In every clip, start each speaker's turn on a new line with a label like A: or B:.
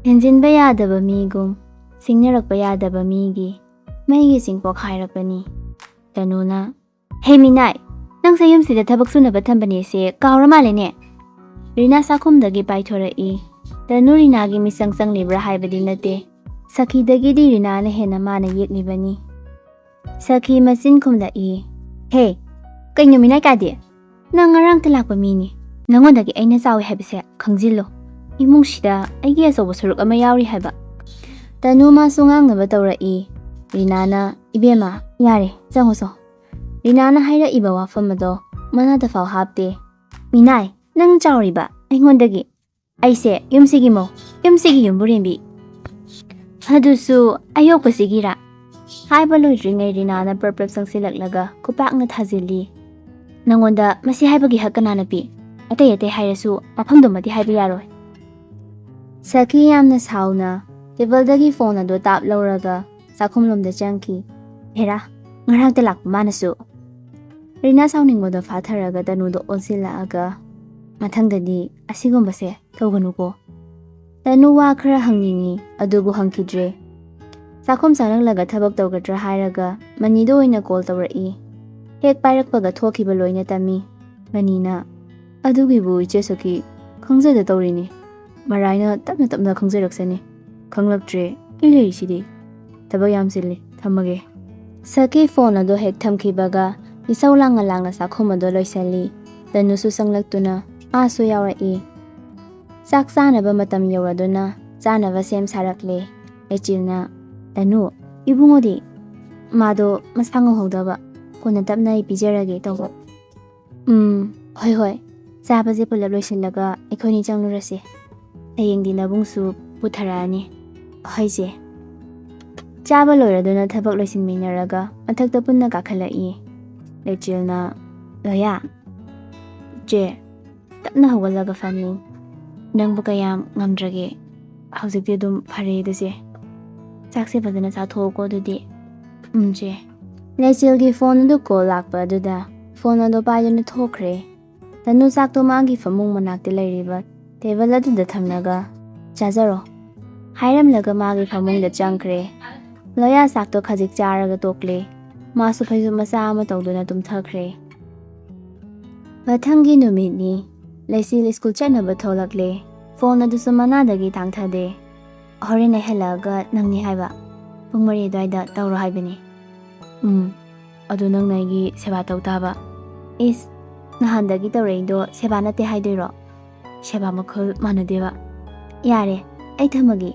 A: ꯍꯦꯟꯖꯤꯟꯕ ꯌꯥꯗꯕ ꯃꯤꯒꯨꯝ ꯁꯤꯡꯅꯔꯛꯄ ꯌꯥꯗꯕ ꯃꯤꯒꯤ ꯃꯩꯒꯤ ꯆꯤꯡꯄꯣꯛ ꯍꯥꯏꯔꯛꯄꯅꯤ꯫ ꯇꯅꯨꯅ "ꯍꯦ ꯃꯤꯅꯥꯏ, ꯅꯪꯁꯦ ꯌꯨꯝꯁꯤꯗ ꯊꯕꯛ ꯁꯨꯅꯕ ꯊꯝꯕꯅꯦꯁꯦ ꯀꯥꯎꯔ ꯃꯥꯜꯂꯦꯅꯦ"꯫ ꯔꯤꯅꯥ ꯆꯥꯛꯈꯨꯝꯗꯒꯤ ꯄꯥꯏꯊꯣꯔꯛꯏ꯫ ꯇꯅꯨ ꯔꯤꯅꯥꯒꯤ ꯃꯤꯆꯪ ꯆꯪꯂꯤꯕ꯭ꯔꯥ ꯍꯥꯏꯕꯗꯤ ꯅꯠꯇꯦ, ꯁꯈꯤꯗꯒꯤꯗꯤ ꯔꯤꯅꯥꯅ ꯍꯦꯟꯅ ꯃꯥꯅ ꯌꯦꯛꯂꯤꯕꯅꯤ꯫ ꯁꯈꯤ ꯃꯆꯤꯟ ꯈꯨꯝꯂꯛꯏ꯫ "ꯍꯦ, ꯀꯩꯅꯣ ꯃꯤꯅꯥꯏ ꯀꯥꯗꯦ? ꯅꯪ ꯉꯔꯥꯡꯇ ꯂꯥꯛꯄ ꯃꯤꯅꯤ, ꯅꯪꯉꯣꯟꯗꯒꯤ ꯑꯩꯅ ꯆꯥꯎꯋꯦ ꯍꯥꯏꯕꯁꯦ ꯈꯪꯖꯤꯜꯂꯣ꯫ ꯏꯃꯨꯡꯁꯤꯗ ꯑꯩꯒꯤ ꯑꯆꯧꯕ ꯁꯔꯨꯛ ꯑꯃ ꯌꯥꯎꯔꯤ ꯍꯥꯏꯕ"꯫ ꯇꯅꯨ ꯃꯥꯁꯨ ꯉꯥꯡꯅꯕ ꯇꯧꯔꯛꯏ꯫ ꯔꯤꯅꯥꯅ "ꯏꯕꯦꯝꯃ ꯌꯥꯔꯦ, ꯆꯪꯉꯨꯆꯣ"꯫ ꯔꯤꯅꯥꯅ ꯍꯥꯏꯔꯛꯏꯕ ꯋꯥꯐꯝ ꯑꯗꯣ ꯃꯅꯥꯇꯐꯥꯎ ꯍꯥꯞꯇꯦ꯫ "ꯃꯤꯅꯥꯏ, ꯅꯪ ꯆꯥꯎꯔꯤꯕ ꯑꯩꯉꯣꯟꯗꯒꯤ, ꯑꯩꯁꯦ ꯌꯨꯝꯁꯤꯒꯤ ꯃꯧ, ꯌꯨꯝꯁꯤꯒꯤ ꯌꯨꯝꯕꯨꯔꯦꯝꯕꯤ, ꯑꯗꯨꯁꯨ ꯑꯌꯣꯛꯄꯁꯤꯒꯤꯔꯥ"꯫ ꯍꯥꯏꯕ ꯂꯣꯏꯗ꯭ꯔꯤꯉꯩ ꯔꯤꯅꯥꯅ ꯄ꯭ꯔꯞ ꯆꯪꯁꯤꯜꯂꯛꯂꯒ ꯈꯨꯄꯥꯛꯅ ꯊꯥꯖꯤꯜꯂꯤ꯫ "ꯅꯪꯉꯣꯟꯗ ꯃꯁꯤ ꯍꯥꯏꯕꯒꯤ ꯍꯛ ꯀꯅꯥꯅ ꯄꯤ? ꯑꯇꯩ ꯍꯥꯏꯔꯁꯨ ꯃꯐꯝꯗꯨꯃꯗꯤ ꯍꯥꯏꯕ ꯌꯥꯔꯣꯏ"꯫ ꯁꯈꯤ ꯌꯥꯝꯅ ꯁꯥꯎꯅ ꯇꯦꯕꯜꯗꯒꯤ ꯐꯣꯟ ꯑꯗꯨ ꯇꯥꯞ ꯂꯧꯔꯒ ꯆꯥꯛꯈꯨꯝꯂꯣꯝꯗ ꯆꯪꯈꯤ꯫ "ꯍꯦꯔꯥ, ꯉꯔꯥꯡꯇ ꯂꯥꯛꯄ ꯃꯥꯅꯁꯨ"꯫ ꯔꯤꯅꯥ ꯁꯥꯎꯅꯤꯡꯕꯗꯣ ꯐꯥꯊꯔꯒ ꯇꯅꯨꯗꯣ ꯑꯣꯟꯁꯤꯜꯂꯛꯑꯒ "ꯃꯊꯪꯗꯗꯤ ꯑꯁꯤꯒꯨꯝꯕꯁꯦ ꯇꯧꯒꯅꯨꯀꯣ"꯫ ꯇꯅꯨ ꯋꯥ ꯈꯔ ꯍꯪꯅꯤꯡꯉꯤ ꯑꯗꯨꯕꯨ ꯍꯪꯈꯤꯗ꯭ꯔꯦ꯫ ꯆꯥꯛꯈꯨꯝ ꯆꯪꯂꯛꯂꯒ ꯊꯕꯛ ꯇꯧꯒꯗ꯭ꯔꯥ ꯍꯥꯏꯔꯒ ꯃꯅꯤꯗ ꯑꯣꯏꯅ ꯀꯣꯜ ꯇꯧꯔꯛꯏ꯫ ꯍꯦꯛ ꯄꯥꯏꯔꯛꯄꯒ ꯊꯣꯛꯈꯤꯕ ꯂꯣꯏꯅ ꯇꯝꯃꯤ꯫ ꯃꯅꯤꯅ "ꯑꯗꯨꯒꯤꯕꯨ ꯏꯆꯦ ꯁꯈꯤ, ꯈꯪꯖꯗ ꯇꯧꯔꯤꯅꯤ, ꯃꯔꯥꯏꯅ ꯇꯞꯅ ꯈꯪꯖꯔꯛꯁꯅꯤ, ꯈꯪꯂꯛꯇ꯭ꯔꯦ ꯑꯩ ꯂꯩꯔꯤꯁꯤꯗꯤ, ꯊꯕꯛ ꯌꯥꯝ ꯆꯤꯜꯂꯤ, ꯊꯝꯃꯒꯦ". ꯁꯈꯤ ꯐꯣꯟ ꯑꯗꯣ ꯍꯦꯛ ꯊꯝꯈꯤꯕꯒ ꯏꯁꯧ ꯂꯥꯡꯅ ꯆꯥꯛꯈꯨꯝ ꯑꯗꯣ ꯂꯣꯏꯁꯤꯜꯂꯤ꯫ ꯇꯅꯨꯁꯨ ꯆꯪꯂꯛꯇꯨꯅ ꯃꯥꯁꯨ ꯌꯥꯎꯔꯛꯏ꯫ ꯆꯥꯛ ꯆꯥꯅꯕ ꯃꯇꯝ ꯌꯧꯔꯗꯨꯅ ꯆꯥꯅꯕ ꯁꯦꯝ ꯁꯥꯔꯛꯂꯦ꯫ ꯂꯩꯆꯤꯜꯅ "ꯇꯅꯨ, ꯏꯕꯨꯡꯉꯣꯗꯤ"꯫ "ꯃꯥꯗꯣ ꯃꯁꯥ ꯉꯝꯍꯧꯗꯕ, ꯀꯣꯟꯅ ꯇꯞꯅ ꯑꯩ ꯄꯤꯖꯔꯒꯦ ꯇꯧꯕ". ꯍꯣꯏ, ꯆꯥꯕꯁꯦ ꯄꯨꯂꯞ ꯂꯣꯏꯁꯤꯜꯂꯒ ꯑꯩꯈꯣꯏꯅꯤ ꯆꯪꯂꯨꯔꯁꯤ, ꯍꯌꯦꯡꯗꯤ ꯅꯕꯨꯡꯁꯨ ꯄꯨꯊꯔꯛꯑꯅꯤ". "ꯍꯣꯏ ꯆꯦ". ꯆꯥꯕ ꯂꯣꯏꯔꯗꯨꯅ ꯊꯕꯛ ꯂꯣꯏꯁꯤꯟꯃꯤꯟꯅꯔꯒ ꯃꯊꯛꯇ ꯄꯨꯟꯅ ꯀꯥꯈꯠꯂꯛꯏ꯫ ꯂꯩꯆꯤꯜꯅ "ꯂꯣꯌꯥ". "ꯆꯦ, ꯇꯞꯅ ꯍꯧꯒꯠꯂꯒ ꯐꯝꯃꯤ, ꯅꯪꯕꯨ ꯀꯌꯥꯝ ꯉꯝꯗ꯭ꯔꯒꯦ"꯫ "ꯍꯧꯖꯤꯛꯇꯤ ꯑꯗꯨꯝ ꯐꯔꯦꯗ ꯆꯦ". "ꯆꯥꯛꯁꯦ ꯐꯖꯅ ꯆꯥꯊꯣꯛꯑꯣꯀꯣ ꯑꯗꯨꯗꯤ". ꯆꯦ". ꯂꯩꯆꯤꯜꯒꯤ ꯐꯣꯟ ꯑꯗꯨ ꯀꯣꯜ ꯂꯥꯛꯄ ꯑꯗꯨꯗ ꯐꯣꯟ ꯑꯗꯨ ꯄꯥꯏꯗꯨꯅ ꯊꯣꯛꯈ꯭ꯔꯦ꯫ ꯇꯅꯨ ꯆꯥꯛꯇꯣ ꯃꯥꯒꯤ ꯐꯃꯨꯡ ꯃꯅꯥꯛꯇ ꯂꯩꯔꯤꯕ ꯇꯦꯕꯜ ꯑꯗꯨꯗ ꯊꯝꯂꯒ "ꯆꯥꯖꯔꯣ" ꯍꯥꯏꯔꯝꯂꯒ ꯃꯥꯒꯤ ꯐꯃꯨꯡꯗ ꯆꯪꯈ꯭ꯔꯦ꯫ ꯂꯣꯌꯥ ꯆꯥꯛꯇꯣ ꯈꯖꯤꯛ ꯆꯥꯔꯒ ꯇꯣꯛꯂꯦ꯫ ꯃꯥꯁꯨ ꯐꯩꯖꯨꯞ ꯃꯆꯥ ꯑꯃ ꯇꯧꯗꯨꯅ ꯇꯨꯝꯊꯈ꯭ꯔꯦ꯫ ꯃꯊꯪꯒꯤ ꯅꯨꯃꯤꯠꯅꯤ꯫ ꯂꯩꯆꯤꯜ ꯁ꯭ꯀꯨꯜ ꯆꯠꯅꯕ ꯊꯣꯛꯂꯛꯂꯦ꯫ ꯐꯣꯟ ꯑꯗꯨꯁꯨ ꯃꯅꯥꯗꯒꯤ ꯇꯥꯡꯊꯗꯦ꯫ "ꯍꯣꯔꯦꯟ ꯑꯩ ꯍꯜꯂꯛꯑꯒ ꯅꯪꯅꯤ ꯍꯥꯏꯕ, ꯄꯨꯡ 4 ꯑꯗꯨꯋꯥꯏꯗ ꯇꯧꯔꯣ ꯍꯥꯏꯕꯅꯤ". "ꯑꯗꯨ ꯅꯪꯅ ꯑꯩꯒꯤ ꯁꯦꯕꯥ ꯇꯧ ꯇꯥꯕ". "ꯏꯁ, ꯅꯍꯥꯟꯗꯒꯤ ꯇꯧꯔꯛꯏꯗꯣ ꯁꯦꯕꯥ ꯅꯠꯇꯦ ꯍꯥꯏꯗꯣꯏꯔꯣ? ꯁꯦꯕꯥ ꯃꯈꯜ ꯃꯥꯟꯅꯗꯦꯕ". "ꯌꯥꯔꯦ, ꯑꯩ ꯊꯝꯃꯒꯦ,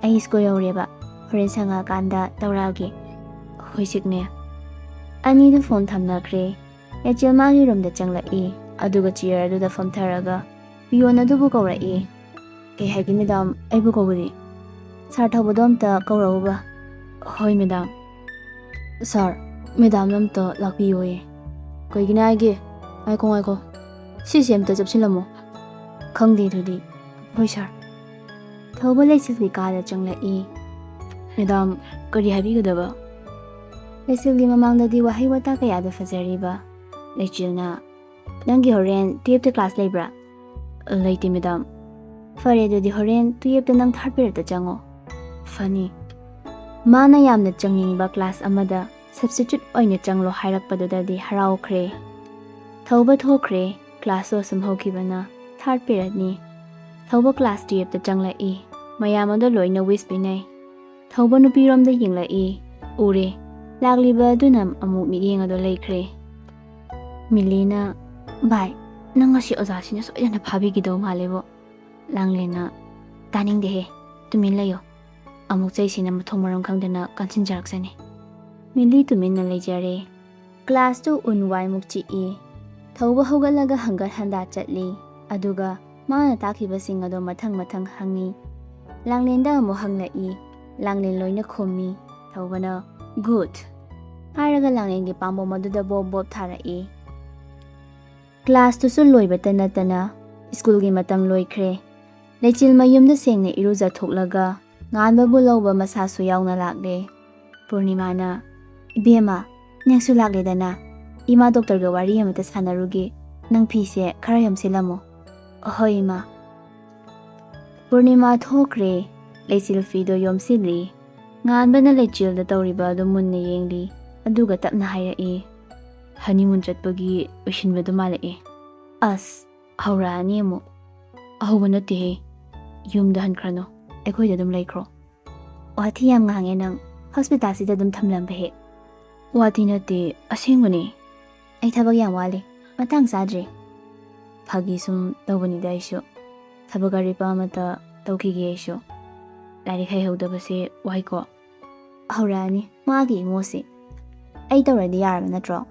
A: ꯑꯩ ꯁ꯭ꯀꯨꯜ ꯌꯧꯔꯦꯕ, ꯍꯣꯔꯦꯟ ꯁꯪꯉꯛꯑꯀꯥꯟꯗ ꯇꯧꯔꯛꯑꯒꯦ". "ꯍꯣꯏ ꯆꯤꯛꯅꯦ". ꯑꯅꯤꯗꯨ ꯐꯣꯟ ꯊꯝꯅꯈ꯭ꯔꯦ꯫ ꯂꯩꯆꯤꯜ ꯃꯥꯒꯤ ꯔꯨꯝꯗ ꯆꯪꯂꯛꯏ ꯑꯗꯨꯒ ꯆꯤꯌꯔ ꯑꯗꯨꯗ ꯐꯝꯊꯔꯒ ꯄꯤꯌꯣꯟ ꯑꯗꯨꯕꯨ ꯀꯧꯔꯛꯏ꯫ "ꯀꯩ ꯍꯥꯏꯒꯦ ꯃꯦꯗꯥꯝ, ꯑꯩꯕꯨ ꯀꯧꯕꯗꯤ"꯫ "ꯁꯥꯔ ꯊꯧꯕꯗꯣ ꯑꯝꯇ ꯀꯧꯔꯛꯎꯕ". "ꯍꯣꯏ ꯃꯦꯗꯥꯝ". "ꯁꯥꯔ, ꯃꯦꯗꯥꯝꯅ ꯑꯝꯇ ꯂꯥꯛꯄꯤꯌꯣꯌꯦ". "ꯀꯩꯒꯤꯅꯦ ꯍꯥꯏꯒꯦ"꯫ ꯉꯥꯏꯈꯣ, ꯁꯤꯁꯦ ꯑꯝꯇ ꯆꯞꯁꯤꯜꯂꯝꯃꯣ". "ꯈꯪꯗꯦ ꯑꯗꯨꯗꯤ". "ꯍꯣꯏ ꯁꯥꯔ". ꯊꯧꯕ ꯂꯩꯆꯤꯜꯒꯤ ꯀꯥꯗ ꯆꯪꯂꯛꯏ꯫ "ꯃꯦꯗꯥꯝ, ꯀꯔꯤ ꯍꯥꯏꯕꯤꯒꯗꯕ"꯫ ꯂꯩꯆꯤꯜꯒꯤ ꯃꯃꯥꯡꯗꯗꯤ ꯋꯥꯍꯩ ꯋꯥꯇꯥ ꯀꯌꯥꯗ ꯐꯖꯔꯤꯕ꯫ ꯂꯩꯆꯤꯜꯅ "ꯅꯪꯒꯤ ꯍꯣꯔꯦꯟ 12ꯇ ꯀ꯭ꯂꯥꯁ ꯂꯩꯕ꯭ꯔꯥ"꯫ "ꯂꯩꯇꯦ ꯃꯦꯗꯥꯝ". "ꯐꯔꯦ ꯑꯗꯨꯗꯤ ꯍꯣꯔꯦꯟ 12ꯇ ꯅꯪ 3rd ꯄꯤꯔꯤꯌꯠꯇ ꯆꯪꯉꯣ". "ꯐꯅꯤ". ꯃꯥꯅ ꯌꯥꯝꯅ ꯆꯪꯅꯤꯡꯕ ꯀ꯭ꯂꯥꯁ ꯑꯃꯗ ꯁꯕꯁꯇꯤꯇ꯭ꯌꯨꯠ ꯑꯣꯏꯅ ꯆꯪꯂꯣ ꯍꯥꯏꯔꯛꯄꯗꯨꯗꯗꯤ ꯍꯔꯥꯎꯈ꯭ꯔꯦ꯫ ꯊꯧꯕ ꯊꯣꯛꯈ꯭ꯔꯦ꯫ ꯀ꯭ꯂꯥꯁꯇꯣ ꯑꯁꯨꯝ ꯍꯧꯈꯤꯕꯅ 3rd ꯄꯤꯔꯤꯌꯠꯅꯤ꯫ ꯊꯧꯕ ꯀ꯭ꯂꯥꯁ 12ꯇ ꯆꯪꯂꯛꯏ꯫ ꯃꯌꯥꯝ ꯑꯗꯣ ꯂꯣꯏꯅ ꯋꯤꯁ ꯄꯤꯅꯩ꯫ ꯊꯧꯕ ꯅꯨꯄꯤꯔꯣꯝꯗ ꯌꯦꯡꯂꯛꯏ꯫ ꯎꯔꯦ, ꯂꯥꯛꯂꯤꯕ ꯑꯗꯨꯅ ꯑꯃꯨꯛ ꯃꯤꯠꯌꯦꯡ ꯑꯗꯣ ꯂꯩꯈ꯭ꯔꯦ꯫ ꯃꯤꯂꯤꯅ "ꯚꯥꯏ, ꯅꯪ ꯉꯁꯤ ꯑꯣꯖꯥꯁꯤꯅ ꯁꯣꯏꯗꯅ ꯐꯥꯕꯤꯈꯤꯗꯧ ꯃꯥꯜꯂꯦꯕꯣ". ꯂꯥꯡꯂꯦꯟꯅ "ꯇꯥꯅꯤꯡꯗꯦꯍꯦ, ꯇꯨꯃꯤꯟ ꯂꯩꯌꯣ, ꯑꯃꯨꯛ ꯆꯩꯁꯤꯅ ꯃꯊꯣꯡ ꯃꯔꯝ ꯈꯪꯗꯅ ꯀꯟꯁꯤꯟꯖꯔꯛꯁꯅꯤ". ꯃꯤꯂꯤ ꯇꯨꯃꯤꯟꯅ ꯂꯩꯖꯔꯦ꯫ ꯀ꯭ꯂꯥꯁꯇꯨ ꯎꯟ ꯋꯥꯏꯃꯨꯛ ꯆꯤꯛꯏ꯫ ꯊꯧꯕ ꯍꯧꯒꯠꯂꯒ ꯍꯪꯒꯠ ꯍꯟꯗꯥ ꯆꯠꯂꯤ ꯑꯗꯨꯒ ꯃꯥꯅ ꯇꯥꯛꯈꯤꯕꯁꯤꯡ ꯑꯗꯣ ꯃꯊꯪ ꯍꯪꯉꯤ꯫ ꯂꯥꯡꯂꯦꯟꯗ ꯑꯃꯨꯛ ꯍꯪꯂꯛꯏ꯫ ꯂꯥꯡꯂꯦꯟ ꯂꯣꯏꯅ ꯈꯨꯝꯃꯤ꯫ ꯊꯧꯕꯅ "ꯒꯨꯗ" ꯍꯥꯏꯔꯒ ꯂꯥꯡꯂꯦꯟꯒꯤ ꯄꯥꯝꯕꯣꯝ ꯑꯗꯨꯗ ꯕꯣꯞ ꯊꯥꯔꯛꯏ꯫ ꯀ꯭ꯂꯥꯁꯇꯨꯁꯨ ꯂꯣꯏꯕꯇ ꯅꯠꯇꯅ ꯁ꯭ꯀꯨꯜꯒꯤ ꯃꯇꯝ ꯂꯣꯏꯈ꯭ꯔꯦ꯫ ꯂꯩꯆꯤꯜ ꯃꯌꯨꯝꯗ ꯁꯦꯡꯅ ꯏꯔꯨꯖꯊꯣꯛꯂꯒ ꯉꯥꯟꯕꯕꯨ ꯂꯧꯕ ꯃꯁꯥꯁꯨ ꯌꯥꯎꯅ ꯂꯥꯛꯂꯦ꯫ ꯄꯨꯔꯅꯤꯃꯥꯅ "ꯏꯕꯦꯝꯃ, ꯅꯪꯁꯨ ꯂꯥꯛꯂꯦꯗꯅ, ꯏꯃꯥ ꯗꯣꯛꯇꯔꯒ ꯋꯥꯔꯤ ꯑꯃꯇ ꯁꯥꯟꯅꯔꯨꯒꯦ, ꯅꯪ ꯐꯤꯁꯦ ꯈꯔ ꯌꯣꯝꯁꯤꯜꯂꯝꯃꯣ". "ꯍꯣꯏ ꯏꯃꯥ". ꯄꯨꯔꯅꯤꯃꯥ ꯊꯣꯛꯈ꯭ꯔꯦ꯫ ꯂꯩꯆꯤꯜ ꯐꯤꯗꯣ ꯌꯣꯝꯁꯤꯜꯂꯤ꯫ ꯉꯥꯟꯕꯅ ꯂꯩꯆꯤꯜꯗ ꯇꯧꯔꯤꯕ ꯑꯗꯨ ꯃꯨꯟꯅ ꯌꯦꯡꯂꯤ, ꯑꯗꯨꯒ ꯇꯞꯅ ꯍꯥꯏꯔꯛꯏ, ꯍꯅꯤꯃꯨꯟ ꯆꯠꯄꯒꯤ ꯂꯣꯏꯁꯤꯟꯕꯗꯨ ꯃꯥꯜꯂꯛꯏ꯫ ꯑꯁ, ꯍꯧꯔꯛꯑꯅꯤ ꯑꯃꯨꯛ꯫ ꯑꯍꯧꯕ ꯅꯠꯇꯦꯍꯦ, ꯌꯨꯝꯗ ꯍꯟꯈ꯭ꯔꯅꯣ, ꯑꯩꯈꯣꯏꯗ ꯑꯗꯨꯝ ꯂꯩꯈ꯭ꯔꯣ꯫ ꯋꯥꯊꯤ ꯌꯥꯝ ꯉꯥꯡꯉꯦ ꯅꯪ, ꯍꯣꯁꯄꯤꯇꯥꯜꯁꯤꯗ ꯑꯗꯨꯝ ꯊꯝꯂꯝꯕ ꯍꯦꯛ꯫ ꯋꯥꯊꯤ ꯅꯠꯇꯦ, ꯑꯁꯦꯡꯕꯅꯤ꯫ ꯑꯩ ꯊꯕꯛ ꯌꯥꯝ ꯋꯥꯠꯂꯤ, ꯃꯇꯥꯡ ꯆꯥꯗ꯭ꯔꯤ꯫ ꯐꯥꯒꯤ ꯁꯨꯝ ꯇꯧꯕꯅꯤꯗ ꯑꯩꯁꯨ, ꯊꯕꯛ ꯑꯔꯤꯕ ꯑꯃꯇ ꯇꯧꯈꯤꯒꯦ ꯑꯩꯁꯨ꯫ ꯂꯥꯏꯔꯤꯛ ꯍꯩꯍꯧꯗꯕꯁꯦ ꯋꯥꯏꯀꯣ꯫ ꯍꯧꯔꯛꯑꯅꯤ ꯃꯥꯒꯤ ꯏꯉꯣꯁꯤ꯫ ꯑꯩ ꯇꯧꯔꯗꯤ ꯌꯥꯔꯕ ꯅꯠꯇ꯭ꯔꯣ?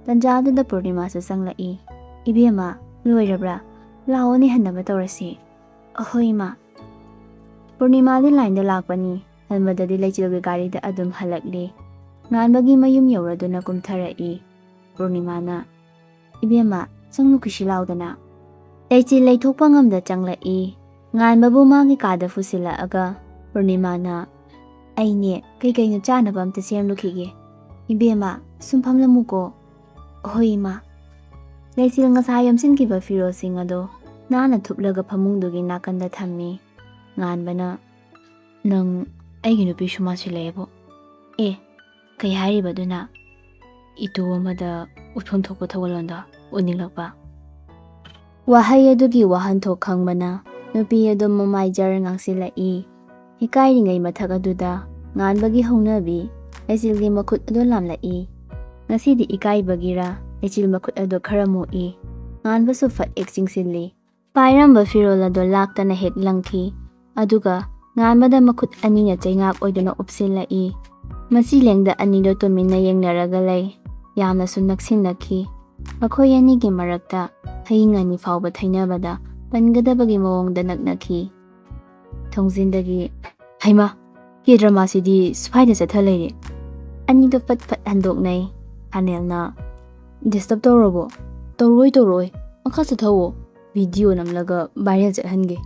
A: ꯇꯟꯖꯥꯗꯨꯗ ꯄꯨꯔꯅꯤꯃꯥꯁꯨ ꯆꯪꯂꯛꯏ꯫ ꯏꯕꯦꯝꯃ, ꯂꯣꯏꯔꯕ꯭ꯔꯥ? ꯂꯥꯛꯑꯣꯅꯦ ꯍꯟꯅꯕ ꯇꯧꯔꯁꯤ꯫ ꯑꯍꯣꯏ ꯏꯃꯥ꯫ ꯄꯨꯔꯅꯤꯃꯥꯗꯤ ꯂꯥꯏꯟꯗ ꯂꯥꯛꯄꯅꯤ, ꯍꯟꯕꯗꯗꯤ ꯂꯩꯆꯤꯜꯒꯤ ꯒꯥꯔꯤꯗ ꯑꯗꯨꯝ ꯍꯜꯂꯛꯂꯤ꯫ ꯉꯥꯟꯕꯒꯤ ꯃꯌꯨꯝ ꯌꯧꯔꯗꯨꯅ ꯀꯨꯝꯊꯔꯛꯏ꯫ ꯄꯨꯔꯅꯤꯃꯥꯅ, ꯏꯕꯦꯝꯃ, ꯆꯪꯂꯨꯈꯤꯁꯤ ꯂꯥꯎꯗꯅ꯫ ꯂꯩꯆꯤꯜ ꯂꯩꯊꯣꯛꯄ ꯉꯝꯗ ꯆꯪꯂꯛꯏ꯫ ꯉꯥꯟꯕꯕꯨ ꯃꯥꯒꯤ ꯀꯥꯗ ꯄꯨꯁꯤꯜꯂꯛꯑꯒ ꯄꯨꯔꯅꯤꯃꯥꯅ, ꯑꯩꯅꯦ ꯀꯩꯀꯩꯅꯣ ꯆꯥꯅꯕ ꯑꯝꯇ ꯁꯦꯝꯂꯨꯈꯤꯒꯦ꯫ ꯏꯕꯦꯝꯃ, ꯁꯨꯝ ꯐꯝꯂꯝꯃꯨꯀꯣ꯫ ꯍꯣꯏ ꯏꯃꯥ꯫ ꯂꯩꯆꯤꯜ ꯉꯁꯥꯏ ꯌꯣꯝꯁꯤꯟꯈꯤꯕ ꯐꯤꯔꯣꯜꯁꯤꯡ ꯑꯗꯣ ꯅꯥꯟꯅ ꯊꯨꯞꯂꯒ ꯐꯃꯨꯡꯗꯨꯒꯤ ꯅꯥꯀꯟꯗ ꯊꯝꯃꯤ꯫ ꯉꯥꯟꯕꯅ, ꯅꯪ ꯑꯩꯒꯤ ꯅꯨꯄꯤꯁꯨ ꯃꯥꯟꯁꯤꯜꯂꯛꯑꯦꯕꯣ꯫ ꯑꯦ, ꯀꯩ ꯍꯥꯏꯔꯤꯕꯗꯨꯅ? ꯏꯇꯨ ꯑꯃꯗ ꯎꯠꯐꯝ ꯊꯣꯛꯄ ꯊꯧꯒꯜꯂꯣꯟꯗꯣ ꯎꯠꯅꯤꯡꯂꯛꯄ꯫ ꯋꯥꯍꯩ ꯑꯗꯨꯒꯤ ꯋꯥꯍꯟꯊꯣꯛ ꯈꯪꯕꯅ ꯅꯨꯄꯤ ꯑꯗꯨ ꯃꯃꯥꯏ ꯖꯔ ꯉꯥꯡꯁꯤꯜꯂꯛꯏ꯫ ꯏꯀꯥꯏꯔꯤꯉꯩ ꯃꯊꯛ ꯑꯗꯨꯗ ꯉꯥꯟꯕꯒꯤ ꯍꯧꯅꯕꯤ ꯂꯩꯆꯤꯜꯒꯤ ꯃꯈꯨꯠ ꯑꯗꯨ ꯂꯥꯝꯂꯛꯏ꯫ ꯉꯁꯤꯗꯤ ꯏꯀꯥꯏꯕꯒꯤꯔ ꯂꯩꯆꯤꯜ ꯃꯈꯨꯠ ꯑꯗꯨ ꯈꯔ ꯃꯣꯛꯏ꯫ ꯉꯥꯟꯕꯁꯨ ꯐꯠ ꯍꯦꯛ ꯆꯤꯡꯁꯤꯜꯂꯤ꯫ ꯄꯥꯏꯔꯝꯕ ꯐꯤꯔꯣꯜ ꯑꯗꯨ ꯂꯥꯛꯇꯅ ꯍꯦꯛ ꯂꯪꯈꯤ, ꯑꯗꯨꯒ ꯉꯥꯟꯕꯗ ꯃꯈꯨꯠ ꯑꯅꯤꯅ ꯆꯩꯉꯥꯛ ꯑꯣꯏꯗꯨꯅ ꯎꯞꯁꯤꯜꯂꯛꯏ꯫ ꯃꯆꯤ-ꯂꯦꯡꯗ ꯑꯅꯤꯗꯣ ꯇꯨꯃꯤꯟꯅ ꯌꯦꯡꯅꯔꯒ ꯂꯩ, ꯌꯥꯝꯅꯁꯨ ꯅꯛꯁꯤꯟꯅꯈꯤ꯫ ꯃꯈꯣꯏ ꯑꯅꯤꯒꯤ ꯃꯔꯛꯇ ꯍꯌꯤꯡ ꯑꯅꯤ ꯐꯥꯎꯕ ꯊꯩꯅꯕꯗ ꯄꯟꯒꯗꯕꯒꯤ ꯃꯑꯣꯡꯗ ꯅꯛꯅꯈꯤ꯫ ꯊꯣꯡꯖꯤꯟꯗꯒꯤ, ꯍꯩꯃꯥ, ꯀꯦ-ꯗ꯭ꯔꯃꯥꯁꯤꯗꯤ ꯁ꯭ꯋꯥꯏꯗ ꯆꯠꯊ ꯂꯩꯔꯦ꯫ ꯑꯅꯤꯗꯣ ꯐꯠ ꯐꯠ ꯍꯟꯗꯣꯛꯅꯩ꯫ ꯊꯥꯅꯦꯜꯅ, ꯗꯤꯁꯇꯔꯕ ꯇꯧꯔꯕꯣ? ꯇꯧꯔꯣꯏ, ꯃꯈꯥ ꯆꯠꯊꯧꯑꯣ, ꯚꯤꯗꯤꯑꯣ ꯅꯝꯂꯒ ꯚꯥꯏꯔꯦꯜ ꯆꯠꯍꯟꯒꯦ꯫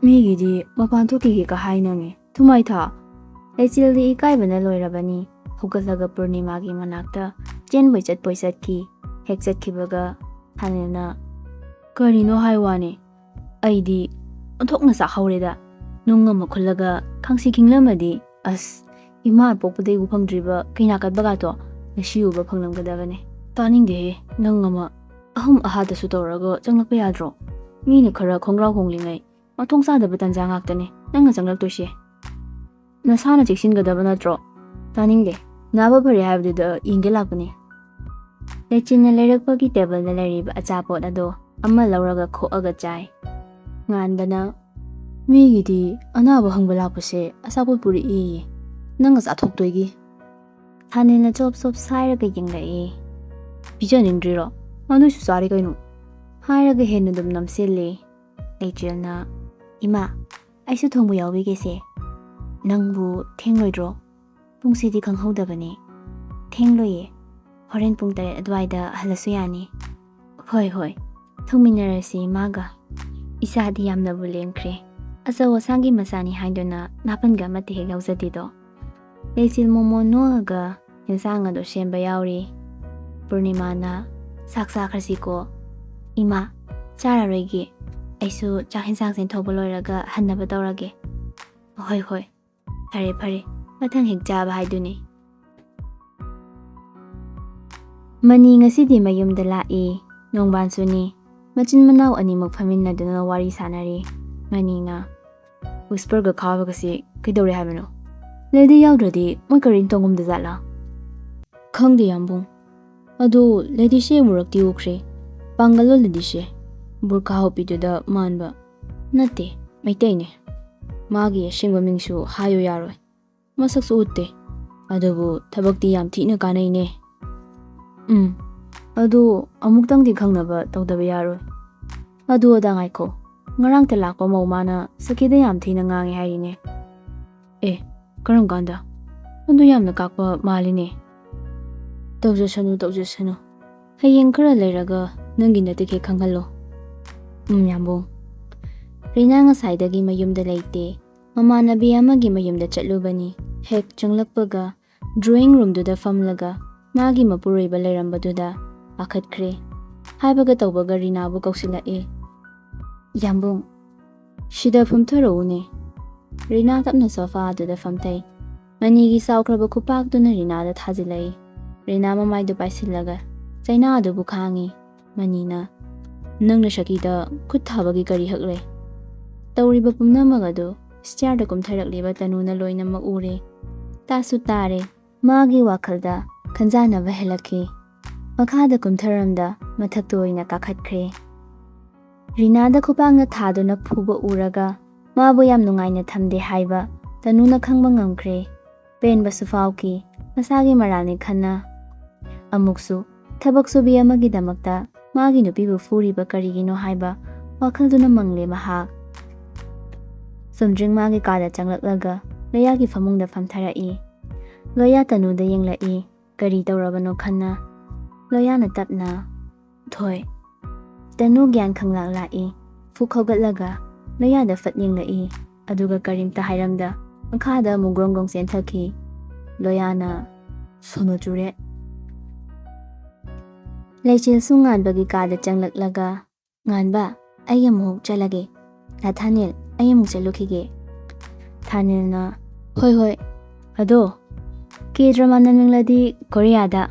A: ꯃꯤꯒꯤꯗꯤ ꯃꯄꯥꯟ ꯊꯣꯛꯈꯤꯒꯦꯒ ꯍꯥꯏꯅꯉꯦ, ꯊꯨꯃꯥꯏꯊꯥ꯫ ꯂꯩꯆꯤꯜꯗꯤ ꯏꯀꯥꯏꯕꯅ ꯂꯣꯏꯔꯕꯅꯤ꯫ ꯍꯧꯒꯠꯂꯒ ꯄꯨꯔꯅꯤꯃꯥꯒꯤ ꯃꯅꯥꯛꯇ ꯆꯦꯟꯕꯣꯏ ꯆꯠꯄꯣꯏ ꯆꯠꯈꯤ꯫ ꯍꯦꯛ ꯆꯠꯈꯤꯕꯒ ꯊꯥꯅꯦꯜꯅ, ꯀꯔꯤꯅꯣ ꯍꯥꯏ ꯋꯥꯅꯦ, ꯑꯩꯗꯤ ꯑꯣꯟꯊꯣꯛꯅ ꯆꯥꯛꯍꯧꯔꯦꯗ꯫ ꯅꯨꯡ ꯑꯃ ꯈꯨꯜꯂꯒ ꯈꯪꯁꯤ ꯈꯤꯡꯂꯝꯃꯗꯤ, ꯑꯁ, ꯏꯃꯥ ꯄꯣꯛꯄꯗꯩ ꯎ ꯐꯪꯗ꯭ꯔꯤꯕ ꯀꯩꯅꯥ ꯀꯠꯄꯒꯥꯇꯣ ꯉꯁꯤ ꯎꯕ ꯐꯪꯂꯝꯒꯗꯕꯅꯦ꯫ ꯇꯥꯅꯤꯡꯗꯦꯍꯦ, ꯅꯪ ꯑꯃ ꯑꯍꯨꯝ ꯑꯍꯥꯗꯁꯨ ꯇꯧꯔꯒ ꯆꯪꯂꯛꯄ ꯌꯥꯗ꯭ꯔꯣ? ꯃꯤꯅ ꯈꯔ ꯈꯣꯡꯒ꯭ꯔꯥꯎ ꯍꯣꯡꯂꯤꯉꯩ ꯃꯊꯣꯡ ꯆꯥꯗꯕ ꯇꯟꯖꯥ ꯉꯥꯛꯇꯅꯦ ꯅꯪꯅ ꯆꯪꯂꯛꯇꯣꯏꯁꯦ꯫ ꯅꯁꯥꯅ ꯆꯦꯛꯁꯤꯟꯒꯗꯕ ꯅꯠꯇ꯭ꯔꯣ? ꯇꯥꯅꯤꯡꯗꯦ, ꯅꯥꯕ ꯐꯔꯦ ꯍꯥꯏꯕꯗꯨꯗ ꯌꯦꯡꯒꯦ ꯂꯥꯛꯄꯅꯦ꯫ ꯂꯩꯆꯤꯜꯅ ꯂꯩꯔꯛꯄꯒꯤ ꯇꯦꯕꯜꯗ ꯂꯩꯔꯤꯕ ꯑꯆꯥꯄꯣꯠ ꯑꯗꯣ ꯑꯃ ꯂꯧꯔꯒ ꯈꯣꯛꯑꯒ ꯆꯥꯏ꯫ ꯉꯥꯟꯕꯅ, ꯃꯤꯒꯤꯗꯤ ꯑꯅꯥꯕ ꯍꯪꯕ ꯂꯥꯛꯄꯁꯦ ꯑꯆꯥꯄꯣꯠ ꯄꯨꯔꯛꯏꯌꯦ, ꯅꯪꯅ ꯆꯥꯊꯣꯛꯇꯣꯏꯒꯤ꯫ ꯊꯥꯅꯦꯜꯅ ꯆꯣꯞ ꯆꯣꯞ ꯁꯥꯏꯔꯒ ꯌꯦꯡꯂꯛꯏ꯫ ꯄꯤꯖꯅꯤꯡꯗ꯭ꯔꯤꯔꯣ? ꯑꯗꯨꯏꯁꯨ ꯆꯥꯔꯤ ꯀꯩꯅꯣ꯫ ꯍꯥꯏꯔꯒ ꯍꯦꯟꯅ ꯑꯗꯨꯝ ꯅꯝꯁꯤꯜꯂꯤ꯫ ꯂꯩꯆꯤꯜꯅ, ꯏꯃꯥ, ꯑꯩꯁꯨ ꯊꯣꯡꯕ ꯌꯥꯎꯕꯤꯒꯦꯁꯦ꯫ ꯅꯪꯕꯨ ꯊꯦꯡꯂꯣꯏꯗ꯭ꯔꯣ? ꯄꯨꯡꯁꯤꯗꯤ ꯈꯪꯍꯧꯗꯕꯅꯦ꯫ ꯊꯦꯡꯂꯣꯏꯌꯦ, ꯍꯣꯔꯦꯟ ꯄꯨꯡ 7 ꯑꯗꯨꯋꯥꯏꯗ ꯍꯜꯂꯁꯨ ꯌꯥꯅꯤ꯫ ꯍꯣꯏ, ꯊꯣꯡꯃꯤꯟꯅꯔꯁꯤ ꯏꯃꯥꯒ꯫ ꯏꯁꯥꯗꯤ ꯌꯥꯝꯅꯕꯨ ꯂꯦꯝꯈ꯭ꯔꯦ, ꯑꯆꯧ ꯑꯁꯥꯡꯒꯤ ꯃꯆꯥꯅꯤ ꯍꯥꯏꯗꯨꯅ ꯅꯥꯄꯟꯒ ꯑꯃꯠꯇ ꯍꯦꯛ ꯌꯥꯎꯖꯗꯦꯗꯣ꯫ ꯂꯩꯆꯤꯜ ꯃꯣꯃꯣ ꯅꯣꯛꯑꯒ ꯌꯦꯟꯁꯥꯡ ꯑꯗꯨ ꯁꯦꯝꯕ ꯌꯥꯎꯔꯤ꯫ ꯄꯨꯔꯅꯤꯃꯥꯅ, ꯆꯥꯛ ꯆꯥꯈ꯭ꯔꯁꯤꯀꯣ꯫ ꯏꯃꯥ, ꯆꯥꯔꯔꯣꯏꯒꯦ, ꯑꯩꯁꯨ ꯆꯥꯛ ꯌꯦꯟꯁꯥꯡ ꯆꯦꯟꯊꯣꯛꯄ ꯂꯣꯏꯔꯒ ꯍꯟꯅꯕ ꯇꯧꯔꯒꯦ꯫ ꯍꯣꯏ, ꯐꯔꯦ, ꯃꯊꯪ ꯍꯦꯛ ꯆꯥꯕ ꯍꯥꯏꯗꯨꯅꯤ꯫ ꯃꯅꯤ ꯉꯁꯤꯗꯤ ꯃꯌꯨꯝꯗ ꯂꯥꯛꯏ꯫ ꯅꯣꯡꯕꯥꯟꯁꯨꯅꯤ꯫ ꯃꯆꯤꯟ ꯃꯅꯥꯎ ꯑꯅꯤꯃꯛ ꯐꯝꯃꯤꯟꯅꯗꯨꯅ ꯋꯥꯔꯤ ꯁꯥꯟꯅꯔꯤ꯫ ꯃꯅꯤꯅ, ꯋꯤꯁꯄꯔꯒ ꯈꯥꯕꯒꯁꯤ ꯀꯩꯗꯧꯔꯦ ꯍꯥꯏꯕꯅꯣ? ꯂꯦꯗꯤ ꯌꯥꯎꯗ꯭ꯔꯗꯤ ꯃꯣꯏ ꯀꯔꯤꯝ ꯇꯧꯉꯝꯗꯖꯥꯠꯂꯥ? ꯈꯪꯗꯦ ꯌꯥꯝꯕꯨꯡ, ꯑꯗꯣ ꯂꯦꯗꯤꯁꯦ ꯑꯃꯨꯔꯛꯇꯤ ꯎꯈ꯭ꯔꯦ꯫ ꯄꯥꯡꯒꯜꯂꯣ ꯂꯦꯗꯤꯁꯦ? ꯕꯨꯔꯈꯥ ꯍꯨꯞꯄꯤꯗꯨꯗ ꯃꯥꯟꯕ꯫ ꯅꯠꯇꯦ, ꯃꯩꯇꯩꯅꯦ꯫ ꯃꯥꯒꯤ ꯑꯁꯦꯡꯕ ꯃꯤꯡꯁꯨ ꯍꯥꯏꯌꯨ ꯌꯥꯔꯣꯏ, ꯃꯁꯛꯁꯨ ꯎꯠꯇꯦ, ꯑꯗꯨꯕꯨ ꯊꯕꯛꯇꯤ ꯌꯥꯝ ꯊꯤꯅ ꯀꯥꯟꯅꯩꯅꯦ꯫ ꯑꯗꯣ ꯑꯃꯨꯛꯇꯪꯗꯤ ꯈꯪꯅꯕ ꯇꯧꯗꯕ ꯌꯥꯔꯣꯏ꯫ ꯑꯗꯨ ꯑꯗꯥ ꯉꯥꯏꯈꯣ, ꯉꯔꯥꯡꯇ ꯂꯥꯛꯄ ꯃꯧ ꯃꯥꯅ ꯁꯈꯤꯗ ꯌꯥꯝ ꯊꯤꯅ ꯉꯥꯡꯉꯦ ꯍꯥꯏꯔꯤꯅꯦ꯫ ꯀꯔꯝ ꯀꯥꯟꯗ? ꯑꯗꯨ ꯌꯥꯝꯅ ꯀꯥꯛꯄ ꯃꯥꯜꯂꯤꯅꯦ꯫ ꯇꯧꯖꯁꯅꯨ, ꯍꯌꯦꯡ ꯈꯔ ꯂꯩꯔꯒ ꯅꯪꯒꯤ ꯅꯇꯤꯛ ꯍꯦꯛ ꯈꯪꯍꯜꯂꯣ꯫ ꯌꯥꯝꯕꯨꯡ꯫ ꯔꯤꯅꯥ ꯉꯁꯥꯏꯗꯒꯤ ꯃꯌꯨꯝꯗ ꯂꯩꯇꯦ, ꯃꯃꯥꯟꯅꯕꯤ ꯑꯃꯒꯤ ꯃꯌꯨꯝꯗ ꯆꯠꯂꯨꯕꯅꯤ꯫ ꯍꯦꯛ ꯆꯪꯂꯛꯄꯒ ꯗ꯭ꯔꯣꯌꯤꯡ ꯔꯨꯝꯗꯨꯗ ꯐꯝꯂꯒ ꯃꯥꯒꯤ ꯃꯄꯨꯔꯣꯏꯕ ꯂꯩꯔꯝꯕꯗꯨꯗ ꯄꯥꯈꯠꯈ꯭ꯔꯦ꯫ ꯍꯥꯏꯕꯒ ꯇꯧꯕꯒ ꯔꯤꯅꯥꯕꯨ ꯀꯧꯁꯤꯜꯂꯛꯏ꯫ ꯌꯥꯝꯕꯨꯡ, ꯁꯤꯗ ꯐꯝꯊꯔꯛꯎꯅꯦ꯫ ꯔꯤꯅꯥ ꯇꯞꯅ ꯁꯣꯐꯥ ꯑꯗꯨꯗ ꯐꯝꯊꯩ ꯃꯅꯤꯒꯤ ꯁꯥꯎꯈ꯭ꯔꯕ ꯈꯨꯄꯥꯛꯇꯨꯅ ꯔꯤꯅꯥꯗ ꯊꯥꯖꯤꯜꯂꯛꯏ ꯔꯤꯅꯥ ꯃꯃꯥꯏꯗꯨ ꯄꯥꯏꯁꯤꯜꯂꯒ ꯆꯩꯅꯥ ꯑꯗꯨꯕꯨ ꯈꯥꯡꯉꯤ ꯃꯅꯤꯅ ꯅꯪꯅ ꯁꯈꯤꯗ ꯈꯨꯠ ꯊꯥꯕꯒꯤ ꯀꯔꯤ ꯍꯛ ꯂꯩ ꯇꯧꯔꯤꯕ ꯄꯨꯝꯅꯃꯛ ꯑꯗꯨ ꯁ꯭ꯇꯤꯌꯥꯔꯗ ꯀꯨꯝꯊꯔꯛꯂꯤꯕ ꯇꯅꯨꯅ ꯂꯣꯏꯅꯃꯛ ꯎꯔꯦ ꯇꯥꯁꯨ ꯇꯥꯔꯦ ꯃꯥꯒꯤ ꯋꯥꯈꯜꯗ ꯈꯟꯖꯥꯟꯅꯕ ꯍꯦꯜꯂꯛꯈꯤ ꯃꯈꯥꯗ ꯀꯨꯝꯊꯔꯝꯗ ꯃꯊꯛꯇ ꯑꯣꯏꯅ ꯀꯥꯈꯠꯈ꯭ꯔꯦ ꯔꯤꯅꯥꯗ ꯈꯨꯄꯥꯛꯅ ꯊꯥꯗꯨꯅ ꯐꯨꯕ ꯎꯔꯒ ꯃꯥꯕꯨ ꯌꯥꯝ ꯅꯨꯡꯉꯥꯏꯅ ꯊꯝꯗꯦ ꯍꯥꯏꯕ ꯇꯅꯨꯅ ꯈꯪꯕ ꯉꯝꯈ꯭ꯔꯦ ꯄꯦꯟꯕꯁꯨ ꯐꯥꯎꯈꯤ ꯃꯁꯥꯒꯤ ꯃꯔꯥꯜꯅꯤ ꯈꯟꯅ ꯑꯃꯨꯛꯁꯨ ꯊꯕꯛ ꯁꯨꯕꯤ ꯑꯃꯒꯤꯗꯃꯛꯇ ꯃꯥꯒꯤ ꯅꯨꯄꯤꯕꯨ ꯐꯨꯔꯤꯕ ꯀꯔꯤꯒꯤꯅꯣ ꯍꯥꯏꯕ ꯋꯥꯈꯜꯗꯨꯅ ꯃꯪꯂꯦ ꯃꯍꯥꯛ ꯁꯨꯝꯗ꯭ꯔꯤꯡ ꯃꯥꯒꯤ ꯀꯥꯗ ꯆꯪꯂꯛꯂꯒ ꯂꯣꯌꯥꯒꯤ ꯐꯃꯨꯡꯗ ꯐꯝꯊꯔꯛꯏ ꯂꯣꯌꯥ ꯇꯅꯨꯗ ꯌꯦꯡꯂꯛꯏ ꯀꯔꯤ ꯇꯧꯔꯕꯅꯣ ꯈꯟꯅ ꯂꯣꯌꯥꯅ ꯇꯞꯅ ꯊꯣꯏ ꯇꯅꯨ ꯒ꯭ꯌꯥꯟ ꯈꯪꯂꯥꯛ ꯂꯥꯛꯏ ꯐꯨꯛ ꯍꯧꯒꯠꯂꯒ ꯂꯣꯌꯥꯗ ꯐꯠ ꯌꯦꯡꯂꯛꯏ ꯑꯗꯨꯒ ꯀꯔꯤꯝꯇ ꯍꯥꯏꯔꯝꯗ ꯃꯈꯥꯗ ꯑꯃꯨꯛ ꯒ꯭ꯔꯣꯡ ꯒ꯭ꯔꯣꯡ ꯆꯦꯟꯊꯈꯤ ꯂꯣꯌꯥꯅ ꯁꯣꯅꯣ ꯆꯨꯔꯦ ꯂꯩꯆꯤꯜꯁꯨ ꯉꯥꯟꯕꯒꯤ ꯀꯥꯗ ꯆꯪꯂꯛꯂꯒ ꯉꯥꯟꯕ ꯑꯩ ꯑꯃꯨꯛ ꯆꯠꯂꯒꯦ ꯊꯥꯅꯤꯜ ꯑꯩ ꯑꯃꯨꯛ ꯆꯠꯂꯨꯈꯤꯒꯦ ꯊꯥꯅꯤꯜꯅ ꯍꯣꯏ ꯑꯗꯣ ꯀꯦꯗ꯭ꯔꯃꯥ ꯅꯝꯅꯤꯡꯂꯗꯤ ꯀꯣꯔꯤꯌꯥꯗ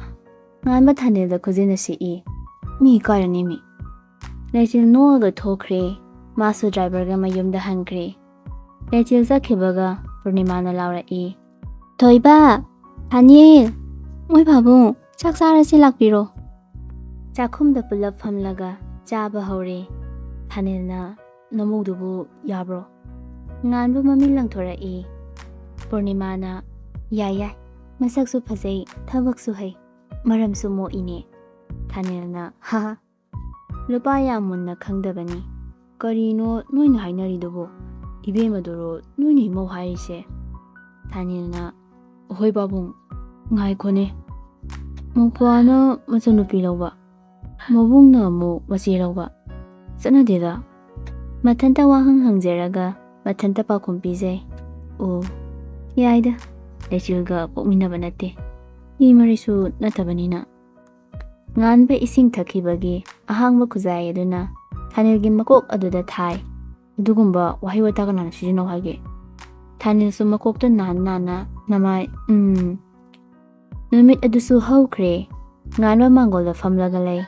A: ꯉꯥꯟꯕ ꯊꯥꯅꯤꯜꯗ ꯈꯨꯖꯤꯟꯅ ꯁꯤꯛꯏ ꯃꯤ ꯀꯥꯏꯔꯅꯤ ꯃꯤ ꯂꯩꯆꯤꯜ ꯅꯣꯛꯑꯒ ꯊꯣꯛꯈ꯭ꯔꯦ ꯃꯥꯁꯨ ꯗ꯭ꯔꯥꯏꯚꯔꯒ ꯃꯌꯨꯝꯗ ꯍꯟꯈ꯭ꯔꯦ ꯂꯩꯆꯤꯜ ꯆꯠꯈꯤꯕꯒ ꯄꯨꯔꯅꯤꯃꯥꯅ ꯂꯥꯎꯔꯛꯏ ꯊꯣꯏꯕ ꯊꯥꯅꯤꯜ ꯃꯣꯏ ꯄꯥꯕꯨꯡ ꯆꯥꯛ ꯆꯥꯔꯁꯤ ꯂꯥꯛꯄꯤꯔꯣ ꯆꯥꯛꯈꯨꯝꯗ ꯄꯨꯜꯂꯞ ꯐꯝꯂꯒ ꯆꯥꯕ ꯍꯧꯔꯦ ꯊꯥꯅꯤꯜꯅ ꯅꯃꯧꯗꯨꯕꯨ ꯌꯥꯕ꯭ꯔꯣ ꯉꯥꯟꯕ ꯃꯃꯤꯠ ꯂꯪꯊꯣꯔꯛꯏ ꯄꯨꯔꯅꯤꯃꯥꯅ ꯌꯥꯏ ꯃꯁꯛꯁꯨ ꯐꯖꯩ ꯊꯕꯛꯁꯨ ꯍꯩ ꯃꯔꯝꯁꯨ ꯃꯣꯛꯏꯅꯦ ꯊꯥꯅꯤꯜꯅ ꯍꯥꯍꯥ ꯂꯨꯄꯥ ꯌꯥꯝ ꯃꯨꯟꯅ ꯈꯪꯗꯕꯅꯤ ꯀꯔꯤꯅꯣ ꯅꯣꯏꯅ ꯍꯥꯏꯅꯔꯤꯗꯨꯕꯨ ꯏꯕꯦꯝꯃꯗꯨꯔꯣ ꯅꯣꯏꯅ ꯏꯃꯧ ꯍꯥꯏꯔꯤꯁꯦ ꯊꯥꯅꯤꯜꯅ ꯍꯣꯏ ꯄꯥꯕꯨꯡ ꯉꯥꯏꯈꯣꯅꯦ ꯃꯧꯄ꯭ꯋꯥꯅ ꯃꯆꯟꯅꯨꯄꯤ ꯂꯧꯕ ꯃꯕꯨꯡꯅ ꯑꯃꯨꯛ ꯃꯆꯦ ꯂꯧꯕ ꯆꯠꯅꯗꯦꯗ ꯃꯊꯟꯇ ꯋꯥꯍꯪ ꯍꯪꯖꯔꯒ ꯃꯊꯟꯇ ꯄꯥꯎꯈꯨꯝ ꯄꯤꯖꯩ ꯑꯣ ꯌꯥꯏꯗ ꯂꯩꯆꯤꯜꯒ ꯄꯣꯛꯃꯤꯟꯅꯕ ꯅꯠꯇꯦ ꯏ ꯃꯔꯤꯁꯨ ꯅꯠꯇꯕꯅꯤꯅ ꯉꯥꯟꯕ ꯏꯁꯤꯡ ꯊꯛꯈꯤꯕꯒꯤ ꯑꯍꯥꯡꯕ ꯈꯨꯖꯥꯏ ꯑꯗꯨꯅ ꯊꯥꯅꯤꯜꯒꯤ ꯃꯀꯣꯛ ꯑꯗꯨꯗ ꯊꯥꯏ ꯑꯗꯨꯒꯨꯝꯕ ꯋꯥꯍꯩ ꯋꯥꯇꯥ ꯀꯅꯥꯅ ꯁꯤꯖꯤꯟꯅꯧ ꯍꯥꯏꯒꯦ ꯊꯥꯅꯤꯜꯁꯨ ꯃꯀꯣꯛꯇ ꯅꯥꯟꯅ ꯅꯃꯥꯏ ꯅꯨꯃꯤꯠ ꯑꯗꯨꯁꯨ ꯍꯧꯈ꯭ꯔꯦ ꯉꯥꯟꯕ ꯃꯥꯡꯒꯣꯜꯗ ꯐꯝꯂꯒ ꯂꯩ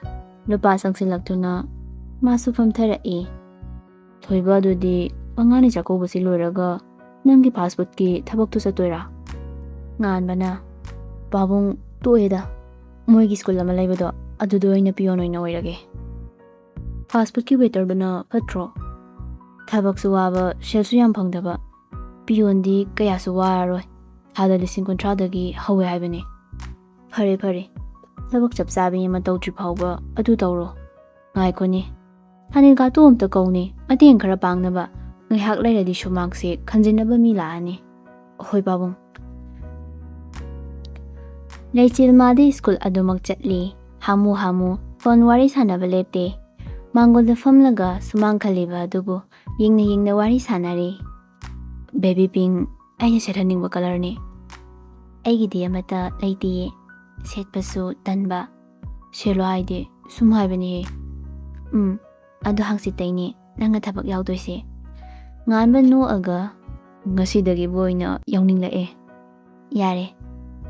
A: ꯅꯨꯄꯥ ꯆꯪꯁꯤꯜꯂꯛꯇꯨꯅ ꯃꯥꯁꯨ ꯐꯝꯊꯔꯛꯏ ꯊꯣꯏꯕ ꯑꯗꯨꯗꯤ ꯑꯉꯥꯡꯅꯤ ꯆꯥꯛꯀꯧꯕꯁꯤ ꯂꯣꯏꯔꯒ ꯅꯪꯒꯤ ꯐꯥꯁ ꯐꯨꯗꯀꯤ ꯊꯕꯛꯇꯨ ꯆꯠꯇꯣꯏꯔꯥ ꯉꯥꯟꯕꯅ ꯄꯥꯕꯨꯡ ꯇꯣꯛꯑꯦꯗ ꯃꯣꯏꯒꯤ ꯁ꯭ꯀꯨꯜ ꯑꯃ ꯂꯩꯕꯗꯣ ꯑꯗꯨꯗ ꯑꯣꯏꯅ ꯄꯤꯌꯣꯟ ꯑꯣꯏꯅ ꯑꯣꯏꯔꯒꯦ ꯐꯥꯁ ꯐꯨꯗꯀꯤ ꯋꯦꯇꯔꯗꯨꯅ ꯐꯠꯇ꯭ꯔꯣ ꯊꯕꯛꯁꯨ ꯋꯥꯕ ꯁꯦꯜꯁꯨ ꯌꯥꯝ ꯐꯪꯗꯕ ꯄꯤꯌꯣꯟꯗꯤ ꯀꯌꯥꯁꯨ ꯋꯥꯔꯔꯣꯏ ꯊꯥꯗ 50,000 ꯍꯧꯋꯦ ꯍꯥꯏꯕꯅꯤ ꯐꯔꯦ ꯊꯕꯛ ꯆꯞ ꯆꯥꯕꯤ ꯑꯃ ꯇꯧꯗ꯭ꯔꯤ ꯐꯥꯎꯕ ꯑꯗꯨ ꯇꯧꯔꯣ ꯉꯥꯏꯈꯣꯅꯦ ꯊꯥꯅꯤꯜ ꯀꯥꯇꯨ ꯑꯝꯇ ꯀꯧꯅꯤ ꯃꯇꯦꯡ ꯈꯔ ꯄꯥꯡꯅꯕ ꯉꯥꯏꯍꯥꯛ ꯂꯩꯔꯗꯤ ꯁꯨꯃꯥꯡꯁꯦ ꯈꯟꯖꯤꯟꯅꯕ ꯃꯤ ꯂꯥꯛꯑꯅꯤ ꯍꯣꯏ ꯄꯥꯕꯨꯡ ꯂꯩꯆꯤꯜ ꯃꯥꯗꯤ ꯁ꯭ꯀꯨꯜ ꯑꯗꯨꯃꯛ ꯆꯠꯂꯤ ꯍꯥꯃꯨ ꯐꯣꯟ ꯋꯥꯔꯤ ꯁꯥꯟꯅꯕ ꯂꯦꯞꯇꯦ ꯃꯥꯡꯒꯣꯜꯗ ꯐꯝꯂꯒ ꯁꯨꯃꯥꯡ ꯈꯜꯂꯤꯕ ꯑꯗꯨꯕꯨ ꯌꯦꯡꯅ ꯋꯥꯔꯤ ꯁꯥꯟꯅꯔꯤ ꯕꯦꯕꯤ ꯄꯤꯡ ꯑꯩꯅ ꯁꯦꯠꯍꯟꯅꯤꯡꯕ ꯀꯂꯔꯅꯤ ꯑꯩꯒꯤꯗꯤ ꯑꯃꯠꯇ ꯂꯩꯇꯤꯌꯦ ꯁꯦꯠꯄꯁꯨ ꯇꯟꯕ ꯁꯦꯠꯂꯣ ꯍꯥꯏꯗꯤ ꯁꯨꯝ ꯍꯥꯏꯕꯅꯤꯍꯦ ꯑꯗꯨ ꯍꯥꯡꯆꯤꯠꯇꯩꯅꯦ ꯅꯪꯅ ꯊꯕꯛ ꯌꯥꯎꯗꯣꯏꯁꯦ ꯉꯥꯟꯕ ꯅꯣꯛꯑꯒ ꯉꯁꯤꯗꯒꯤꯕꯨ ꯑꯣꯏꯅ ꯌꯥꯎꯅꯤꯡꯂꯛꯑꯦ ꯌꯥꯔꯦ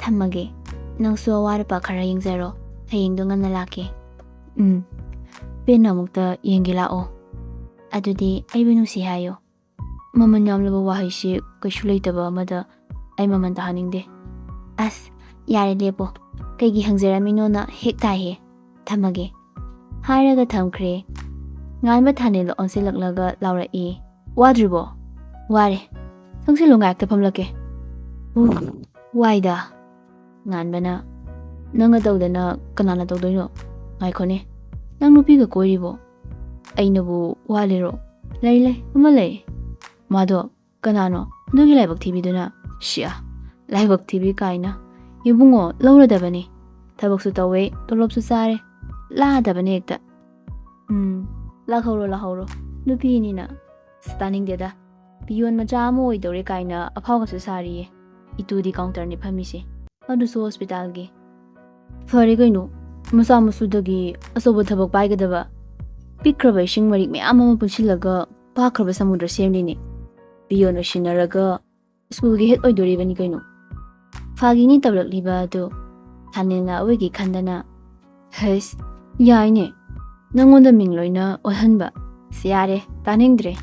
A: ꯊꯝꯃꯒꯦ ꯅꯪꯁꯨ ꯑꯋꯥꯠ ꯑꯄꯥ ꯈꯔ ꯌꯦꯡꯖꯔꯣ ꯍꯌꯦꯡꯗꯣ ꯉꯟꯅ ꯂꯥꯛꯀꯦ ꯄꯦꯟꯅ ꯑꯃꯨꯛꯇ ꯌꯦꯡꯒꯦ ꯂꯥꯛꯑꯣ ꯑꯗꯨꯗꯤ ꯑꯩꯕꯨ ꯅꯨꯡꯁꯤ ꯍꯥꯏꯌꯣ ꯃꯃꯜ ꯌꯥꯝꯂꯕ ꯋꯥꯍꯩꯁꯤ ꯀꯩꯁꯨ ꯂꯩꯇꯕ ꯑꯃꯗ ꯑꯩ ꯃꯃꯜ ꯇꯥꯍꯟꯅꯤꯡꯗꯦ ꯑꯁ ꯌꯥꯔꯦ ꯂꯦꯞꯄꯣ ꯀꯩꯒꯤ ꯍꯪꯖꯔꯝꯃꯤꯅꯣꯅ ꯍꯦꯛ ꯇꯥꯏꯍꯦ ꯊꯝꯃꯒꯦ ꯍꯥꯏꯔꯒ ꯊꯝꯈ꯭ꯔꯦ ꯉꯥꯟꯕ ꯊꯥꯅꯤꯜ ꯑꯣꯟꯁꯤꯜꯂꯛꯂꯒ ꯂꯥꯎꯔꯛꯏ ꯋꯥꯗ꯭ꯔꯤꯕꯣ ꯋꯥꯔꯦ ꯆꯪꯁꯤꯜꯂꯨ ꯉꯥꯏꯍꯥꯛꯇ ꯐꯝꯂꯛꯀꯦ ꯋꯥꯏꯗ ꯉꯥꯟꯕꯅ ꯅꯪꯅ ꯇꯧꯗꯅ ꯀꯅꯥꯅ ꯇꯧꯗꯣꯏꯅꯣ ꯉꯥꯏꯈꯣꯅꯦ ꯅꯪ ꯅꯨꯄꯤꯒ ꯀꯣꯏꯔꯤꯕꯣ ꯑꯩꯅꯕꯨ ꯋꯥꯂꯤꯔꯣ ꯂꯩ ꯑꯃ ꯂꯩ ꯃꯥꯗꯣ ꯀꯅꯥꯅꯣ ꯅꯪꯒꯤ ꯂꯥꯏꯕꯛ ꯊꯤꯕꯤꯗꯨꯅ ꯁꯤꯌꯥ ꯂꯥꯏꯕꯛ ꯊꯤꯕꯤ ꯀꯥꯏꯅ ꯏꯕꯨꯡꯉꯣ ꯂꯧꯔꯗꯕꯅꯤ ꯊꯕꯛꯁꯨ ꯇꯧꯋꯦ ꯇꯣꯂꯣꯞꯁꯨ ꯆꯥꯔꯦ ꯂꯥꯛꯑꯗꯕꯅꯤ ꯍꯦꯛꯇ ꯂꯥꯛꯍꯧꯔꯣ ꯅꯨꯄꯤꯅꯤꯅ ꯇꯥꯅꯤꯡꯗꯦꯗ ꯄꯤꯌꯣꯟ ꯃꯆꯥ ꯑꯃ ꯑꯣꯏꯗꯧꯔꯦ ꯀꯥꯏꯅ ꯑꯐꯥꯎꯕꯁꯨ ꯁꯥꯔꯤꯌꯦ ꯏꯇꯨꯗꯤ ꯀꯥꯎꯟꯇꯔꯅꯤ ꯐꯝꯃꯤꯁꯦ ꯑꯗꯨꯁꯨ ꯍꯣꯁꯄꯤꯇꯥꯜꯒꯤ ꯐꯔꯦ ꯀꯩꯅꯣ ꯃꯆꯥ ꯃꯁꯨꯗꯒꯤ ꯑꯆꯧꯕ ꯊꯕꯛ ꯄꯥꯏꯒꯗꯕ ꯄꯤꯛꯈ꯭ꯔꯕ ꯏꯁꯤꯡ ꯃꯔꯤꯛ ꯃꯌꯥꯝ ꯑꯃ ꯄꯨꯟꯁꯤꯜꯂꯒ ꯄꯥꯛꯈ꯭ꯔꯕ ꯁꯃꯨꯗ꯭ꯔ ꯁꯦꯝꯂꯤꯅꯤ
B: ꯄꯤꯌꯣꯟ ꯑꯣꯏꯁꯤꯟꯅꯔꯒ ꯁ꯭ꯀꯨꯜꯒꯤ ꯍꯦꯠ ꯑꯣꯏꯗꯣꯔꯤꯕꯅꯤ ꯀꯩꯅꯣ.
A: ꯐꯥꯒꯤꯅꯤ ꯇꯧꯔꯛꯂꯤꯕ ꯑꯗꯨ ꯊꯥꯅꯤꯜꯅ ꯑꯋꯣꯏꯒꯤ ꯈꯟꯗꯅ
B: ꯍꯩꯁ ꯌꯥꯏꯅꯦ ꯅꯪꯉꯣꯟꯗ ꯃꯤꯡ ꯂꯣꯏꯅ ꯑꯣꯜꯍꯟꯕ.
A: ꯌꯥꯔꯦ ꯇꯥꯅꯤꯡꯗ꯭ꯔꯦ.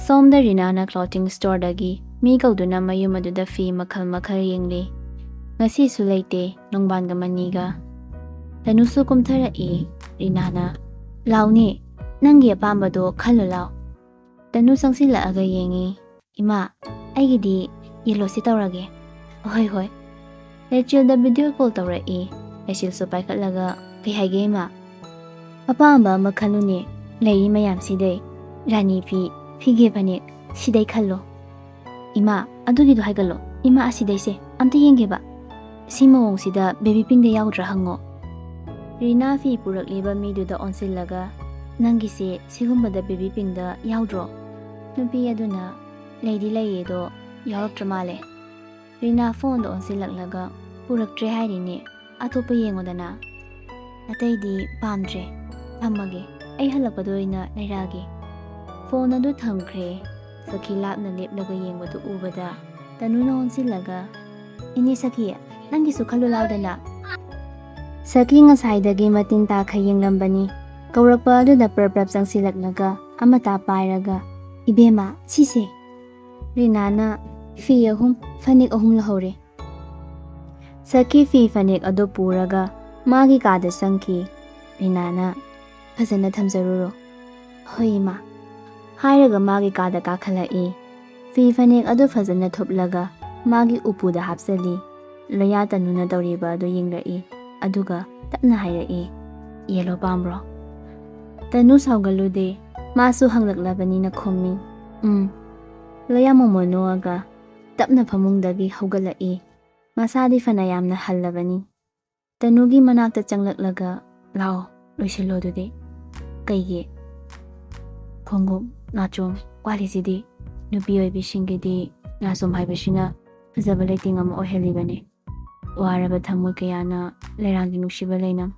A: ꯁꯣꯝꯗ ꯔꯤꯅꯥꯅ ꯀ꯭ꯂꯣꯊꯤꯡ ꯁ꯭ꯇꯣꯔꯗꯒꯤ ꯃꯤ ꯀꯧꯗꯨꯅ ꯃꯌꯨꯝ ꯑꯗꯨꯗ ꯐꯤ ꯃꯈꯜ ꯃꯈꯜ ꯌꯦꯡꯂꯤ. ꯉꯁꯤꯁꯨ ꯂꯩꯇꯦ ꯅꯣꯡꯕꯥꯟꯒ ꯃꯅꯤꯒ. ꯇꯅꯨꯁꯨ ꯀꯨꯝꯊꯔꯛꯏ. ꯔꯤꯅꯥꯅ ꯂꯥꯎꯅꯦ ꯅꯪꯒꯤ ꯑꯄꯥꯝꯕꯗꯣ ꯈꯜꯂꯣ ꯂꯥꯎ. ꯇꯅꯨ ꯆꯪꯁꯤꯜꯂꯛꯑꯒ ꯌꯦꯡꯉꯤ. ꯏꯃꯥ ꯑꯩꯒꯤꯗꯤ ꯌꯦꯜꯂꯣꯁꯤ ꯇꯧꯔꯒꯦ. ꯍꯣꯏ ꯍꯣꯏ. ꯂꯩꯆꯤꯜꯗ ꯚꯤꯗꯤꯑꯣ ꯀꯣꯜ ꯇꯧꯔꯛꯏ. ꯂꯩꯆꯤꯜꯁꯨ ꯄꯥꯏꯈꯠꯂꯒ ꯀꯩ ꯍꯥꯏꯒꯦ ꯏꯃꯥ? ꯑꯄꯥꯝꯕ ꯑꯃ ꯈꯜꯂꯨꯅꯦ ꯂꯩꯔꯤ ꯃꯌꯥꯝꯁꯤꯗꯩ. ꯔꯥꯅꯤ ꯐꯤ, ꯐꯤꯒꯦ ꯐꯅꯦꯛ ꯁꯤꯗꯩ ꯈꯜꯂꯣ. ꯏꯃꯥ ꯑꯗꯨꯒꯤꯗꯣ ꯍꯥꯏꯒꯠꯂꯣ. ꯏꯃꯥ ꯑꯁꯤꯗꯩꯁꯦ ꯑꯝꯇ ꯌꯦꯡꯒꯦꯕ. ꯁꯤ ꯃꯑꯣꯡꯁꯤꯗ ꯕꯦꯕꯤ ꯄꯤꯡꯗ ꯌꯥꯎꯗ꯭ꯔꯥ ꯍꯪꯉꯣ. ꯔꯤꯅꯥ ꯐꯤ ꯄꯨꯔꯛꯂꯤꯕ ꯃꯤꯗꯨꯗ ꯑꯣꯟꯁꯤꯜꯂꯒ ꯅꯪꯒꯤꯁꯦ ꯁꯤꯒꯨꯝꯕꯗ ꯕꯦꯕꯤ ꯄꯤꯡꯗ ꯌꯥꯎꯗ꯭ꯔꯣ? ꯅꯨꯄꯤ ꯑꯗꯨꯅ ꯂꯩꯗꯤ ꯂꯩꯌꯦꯗꯣ ꯌꯥꯎꯔꯛꯇ꯭ꯔ ꯃꯥꯜꯂꯦ. ꯔꯤꯅꯥ ꯐꯣꯟꯗ ꯑꯣꯟꯁꯤꯜꯂꯛꯂꯒ ꯄꯨꯔꯛꯇ꯭ꯔꯦ ꯍꯥꯏꯔꯤꯅꯦ. ꯑꯇꯣꯞꯄ ꯌꯦꯡꯉꯣꯗꯅ. ꯑꯇꯩꯗꯤ ꯄꯥꯝꯗ꯭ꯔꯦ. ꯊꯝꯃꯒꯦ. ꯑꯩ ꯍꯜꯂꯛꯄꯗ ꯑꯣꯏꯅ ꯂꯩꯔꯛꯑꯒꯦ. ꯐꯣꯟ ꯑꯗꯨ ꯊꯝꯈ꯭ꯔꯦ. ꯁꯈꯤ ꯂꯥꯞꯅ ꯂꯦꯞꯂꯒ ꯌꯦꯡꯕꯗꯨ ꯎꯕꯗ ꯇꯅꯨꯅ ꯑꯣꯟꯁꯤꯜꯂꯒ ꯏꯅꯦ ꯁꯈꯤ ꯅꯪꯒꯤꯁꯨ ꯈꯜꯂꯨ ꯂꯥꯎꯗꯅ. ꯁꯈꯤ ꯉꯁꯥꯏꯗꯒꯤ ꯃꯇꯤꯟ ꯇꯥꯈꯩ ꯌꯦꯡꯂꯝꯕꯅꯤ. ꯀꯧꯔꯛꯄ ꯑꯗꯨꯗ ꯄ꯭ꯔꯞ ꯆꯪꯁꯤꯜꯂꯛꯂꯒ ꯑꯃꯇ ꯄꯥꯏꯔꯒ ꯏꯕꯦꯝꯃ ꯁꯤꯁꯦ. ꯔꯤꯅꯥꯅ ꯐꯤ 3 ꯐꯅꯦꯛ 3 ꯂꯧꯍꯧꯔꯦ. ꯁꯈꯤ ꯐꯤ ꯐꯅꯦꯛ ꯑꯗꯨ ꯄꯨꯔꯒ ꯃꯥꯒꯤ ꯀꯥꯗ ꯆꯪꯈꯤ. ꯔꯤꯅꯥꯅ ꯐꯖꯅ ꯊꯝꯖꯔꯨꯔꯣ. ꯍꯣꯏ ꯏꯃꯥ. ꯍꯥꯏꯔꯒ ꯃꯥꯒꯤ ꯀꯥꯗ ꯀꯥꯈꯠꯂꯛꯏ. ꯐꯤ ꯐꯅꯦꯛ ꯑꯗꯨ ꯐꯖꯅ ꯊꯨꯞꯂꯒ ꯃꯥꯒꯤ ꯎꯄꯨꯗ ꯍꯥꯞꯆꯜꯂꯤ. ꯂꯣꯌꯥ ꯇꯅꯨꯅ ꯇꯧꯔꯤꯕ ꯑꯗꯨ ꯌꯦꯡꯂꯛꯏ. ꯑꯗꯨꯒ ꯇꯞꯅ ꯍꯥꯏꯔꯛꯏ. ꯌꯦꯜꯂꯣ ꯄꯥꯝꯕ꯭ꯔꯣ? ꯇꯅꯨ ꯁꯥꯎꯒꯜꯂꯨꯗꯦ. ꯃꯥꯁꯨ ꯍꯪꯂꯛꯂꯕꯅꯤꯅ ꯈꯨꯝꯃꯤ. ꯂꯣꯌꯥ ꯃꯣꯃꯣ ꯅꯣꯛꯑꯒ ꯇꯞꯅ ꯐꯃꯨꯡꯗꯒꯤ ꯍꯧꯒꯠꯂꯛꯏ. ꯃꯁꯥꯗꯤ ꯐꯅ ꯌꯥꯝꯅ ꯍꯜꯂꯕꯅꯤ. ꯇꯅꯨꯒꯤ ꯃꯅꯥꯛꯇ ꯆꯪꯂꯛꯂꯒ ꯂꯥꯎ ꯂꯣꯏꯁꯤꯜꯂꯣ ꯑꯗꯨꯗꯤ. ꯀꯩꯒꯤ? ꯈꯣꯡꯎꯞ ꯅꯥꯆꯣꯝ ꯋꯥꯠꯂꯤꯁꯤꯗꯤ. ꯅꯨꯄꯤ ꯑꯣꯏꯕꯤꯁꯤꯡꯒꯤꯗꯤ ꯅꯥꯆꯣꯝ ꯍꯥꯏꯕꯁꯤꯅ ꯐꯖꯕ ꯂꯩꯇꯦꯡ ꯑꯃ ꯑꯣꯏꯍꯜꯂꯤꯕꯅꯤ. ꯋꯥꯔꯕ ꯊꯃꯣꯏ ꯀꯌꯥꯅ ꯂꯩꯔꯥꯡꯒꯤ ꯅꯨꯡꯁꯤꯕ ꯂꯩꯅꯝ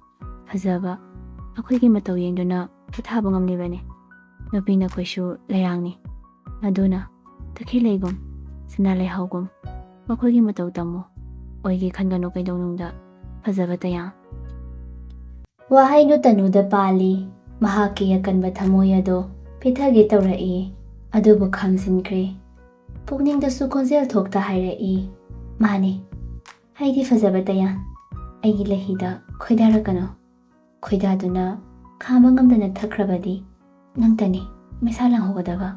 A: ꯐꯖꯕ ꯑꯩꯈꯣꯏꯒꯤ ꯃꯇꯧ ꯌꯦꯡꯗꯨꯅ ꯄꯣꯊꯥꯕ ꯉꯝꯂꯤꯕꯅꯤ. ꯅꯨꯄꯤꯅ ꯑꯩꯈꯣꯏꯁꯨ ꯂꯩꯔꯥꯡꯅꯤ. ꯑꯗꯨꯅ ꯇꯈꯦꯜꯂꯩꯒꯨꯝ ꯁꯅꯥ ꯂꯩꯍꯥꯎꯒꯨꯝ ꯃꯈꯣꯏꯒꯤ ꯃꯇꯧ ꯇꯝꯃꯨ. ꯑꯣꯏꯒꯦ ꯈꯟꯒꯅꯨ ꯀꯩꯗꯧꯅꯨꯡꯗ ꯐꯖꯕ ꯇꯌꯥꯡ. ꯋꯥꯍꯩꯗꯨ ꯇꯅꯨꯗ ꯄꯥꯜꯂꯤ. ꯃꯍꯥꯛꯀꯤ ꯑꯀꯟꯕ ꯊꯃꯣꯏ ꯑꯗꯣ ꯄꯤꯊꯒꯦ ꯇꯧꯔꯛꯏ. ꯑꯗꯨꯕꯨ ꯈꯥꯝꯖꯤꯟꯈ꯭ꯔꯦ. ꯄꯨꯛꯅꯤꯡꯗꯁꯨ ꯈꯣꯟꯖꯦꯜ ꯊꯣꯛꯇ ꯍꯥꯏꯔꯛꯏ. ꯃꯥꯅꯤ ꯑꯩꯗꯤ ꯐꯖꯕ ꯇꯌꯥꯡ. ꯑꯩꯒꯤ ꯂꯩꯍꯤꯗ ꯈꯣꯏꯗꯥꯔꯛꯀꯅꯨ. ꯈꯣꯏꯗꯥꯗꯨꯅ ꯈꯥꯝꯕ ꯉꯝꯗꯅ ꯊꯛꯈ꯭ꯔꯕꯗꯤ ꯅꯪꯇꯅꯤ ꯃꯩꯁꯥ ꯂꯥꯡꯍꯧꯒꯗꯕ.